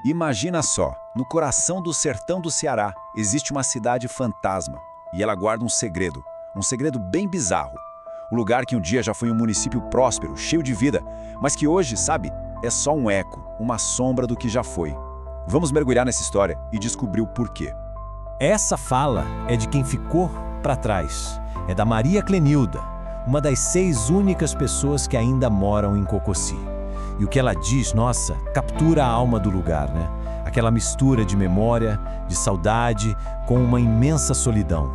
Imagina só, no coração do sertão do Ceará existe uma cidade fantasma e ela guarda um segredo bem bizarro. O lugar que um dia já foi um município próspero, cheio de vida, mas que hoje, sabe, é só um eco, uma sombra do que já foi. Vamos mergulhar nessa história e descobrir o porquê. Essa fala é de quem ficou para trás. É da Maria Clenilda, uma das 6 únicas pessoas que ainda moram em Cocossi. E o que ela diz, nossa, captura a alma do lugar, né? Aquela mistura de memória, de saudade, com uma imensa solidão.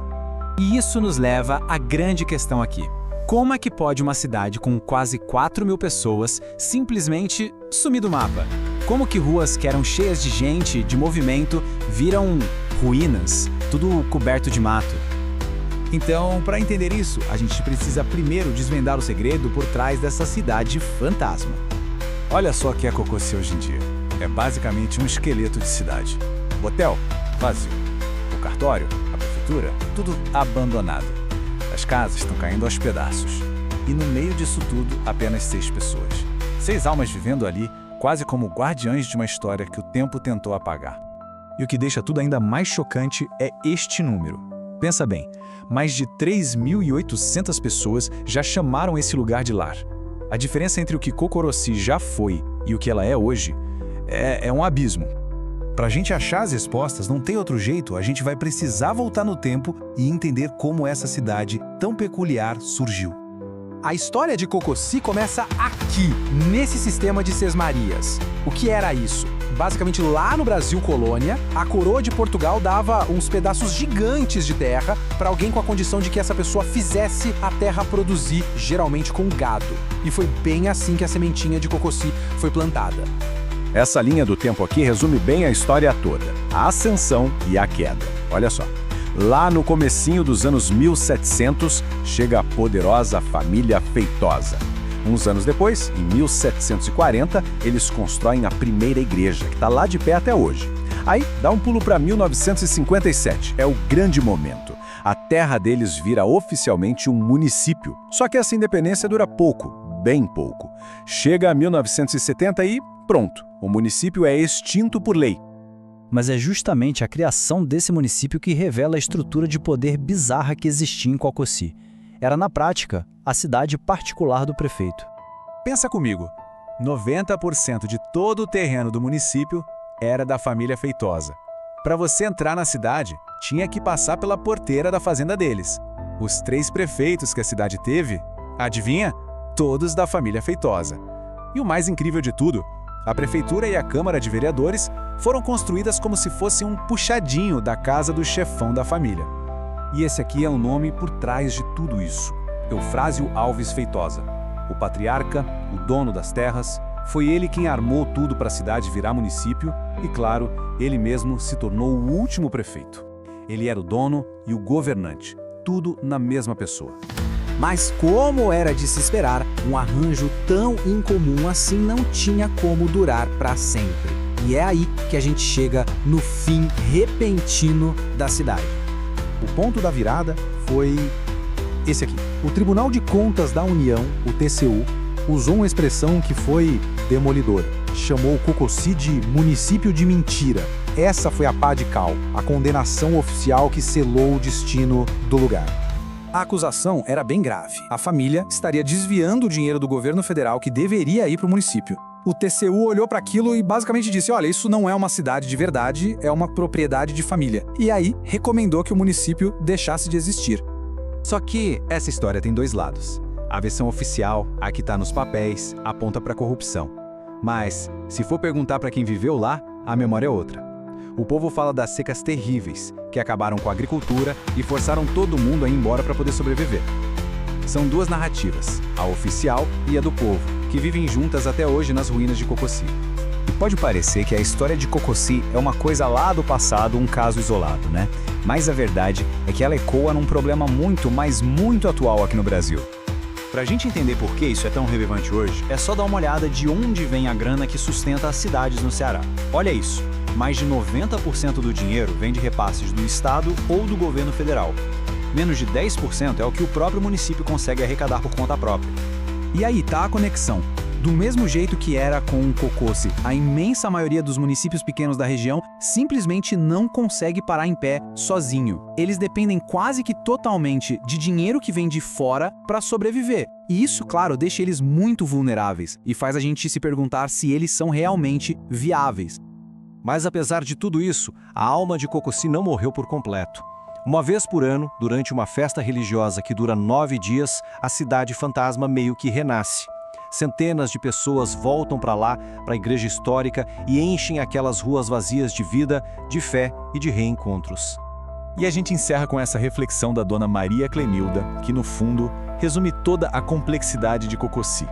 E isso nos leva à grande questão aqui. Como é que pode uma cidade com quase 4.000 pessoas simplesmente sumir do mapa? Como que ruas que eram cheias de gente, de movimento, viram ruínas, tudo coberto de mato? Então, para entender isso, a gente precisa primeiro desvendar o segredo por trás dessa cidade fantasma. Olha só o que é Cocossi hoje em dia. É basicamente um esqueleto de cidade. O hotel, vazio. O cartório, a prefeitura, tudo abandonado. As casas estão caindo aos pedaços. E no meio disso tudo, apenas 6 pessoas. 6 almas vivendo ali, quase como guardiães de uma história que o tempo tentou apagar. E o que deixa tudo ainda mais chocante é este número. Pensa bem, mais de 3.800 pessoas já chamaram esse lugar de lar. A diferença entre o que Cocoroci já foi e o que ela é hoje é um abismo. Para a gente achar as respostas, não tem outro jeito, a gente vai precisar voltar no tempo e entender como essa cidade tão peculiar surgiu. A história de Cocossi começa aqui, nesse sistema de sesmarias. O que era isso? Basicamente, lá no Brasil colônia, a coroa de Portugal dava uns pedaços gigantes de terra para alguém com a condição de que essa pessoa fizesse a terra produzir, geralmente com gado. E foi bem assim que a sementinha de Cocossi foi plantada. Essa linha do tempo aqui resume bem a história toda, a ascensão e a queda. Olha só, lá no comecinho dos anos 1700, chega a poderosa família Feitosa. Uns anos depois, em 1740, eles constroem a primeira igreja, que está lá de pé até hoje. Aí, dá um pulo para 1957, é o grande momento. A terra deles vira oficialmente um município, só que essa independência dura pouco, bem pouco. Chega a 1970 e pronto, o município é extinto por lei. Mas é justamente a criação desse município que revela a estrutura de poder bizarra que existia em Cocossi. Era, na prática, a cidade particular do prefeito. Pensa comigo, 90% de todo o terreno do município era da família Feitosa. Para você entrar na cidade, tinha que passar pela porteira da fazenda deles. Os 3 prefeitos que a cidade teve, adivinha? Todos da família Feitosa. E o mais incrível de tudo, a prefeitura e a Câmara de Vereadores foram construídas como se fosse um puxadinho da casa do chefão da família. E esse aqui é o nome por trás de tudo isso. Eufrásio Alves Feitosa. O patriarca, o dono das terras, foi ele quem armou tudo para a cidade virar município e, claro, ele mesmo se tornou o último prefeito. Ele era o dono e o governante, tudo na mesma pessoa. Mas como era de se esperar, um arranjo tão incomum assim não tinha como durar para sempre. E é aí que a gente chega no fim repentino da cidade. O ponto da virada foi esse aqui. O Tribunal de Contas da União, o TCU, usou uma expressão que foi demolidora. Chamou Cocossi de município de mentira. Essa foi a pá de cal, a condenação oficial que selou o destino do lugar. A acusação era bem grave. A família estaria desviando o dinheiro do governo federal que deveria ir para o município. O TCU olhou para aquilo e basicamente disse, olha, isso não é uma cidade de verdade, é uma propriedade de família. E aí, recomendou que o município deixasse de existir. Só que essa história tem 2 lados. A versão oficial, a que está nos papéis, aponta para a corrupção. Mas, se for perguntar para quem viveu lá, a memória é outra. O povo fala das secas terríveis, que acabaram com a agricultura e forçaram todo mundo a ir embora para poder sobreviver. São 2 narrativas, a oficial e a do povo, que vivem juntas até hoje nas ruínas de Cocossi. E pode parecer que a história de Cocossi é uma coisa lá do passado, um caso isolado, né? Mas a verdade é que ela ecoa num problema muito, mas muito atual aqui no Brasil. Pra gente entender por que isso é tão relevante hoje, é só dar uma olhada de onde vem a grana que sustenta as cidades no Ceará. Olha isso, mais de 90% do dinheiro vem de repasses do Estado ou do governo federal. Menos de 10% é o que o próprio município consegue arrecadar por conta própria. E aí tá a conexão. Do mesmo jeito que era com Cocossi, a imensa maioria dos municípios pequenos da região simplesmente não consegue parar em pé sozinho. Eles dependem quase que totalmente de dinheiro que vem de fora para sobreviver. E isso, claro, deixa eles muito vulneráveis e faz a gente se perguntar se eles são realmente viáveis. Mas apesar de tudo isso, a alma de Cocossi não morreu por completo. Uma vez por ano, durante uma festa religiosa que dura 9 dias, a cidade fantasma meio que renasce. Centenas de pessoas voltam para lá, para a igreja histórica, e enchem aquelas ruas vazias de vida, de fé e de reencontros. E a gente encerra com essa reflexão da dona Maria Clenilda, que no fundo resume toda a complexidade de Cocossi.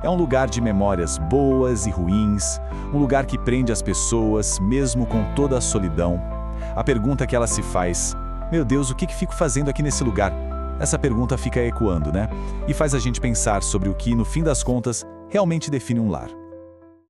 É um lugar de memórias boas e ruins, um lugar que prende as pessoas, mesmo com toda a solidão. A pergunta que ela se faz: meu Deus, o que fico fazendo aqui nesse lugar? Essa pergunta fica ecoando, né? E faz a gente pensar sobre o que, no fim das contas, realmente define um lar.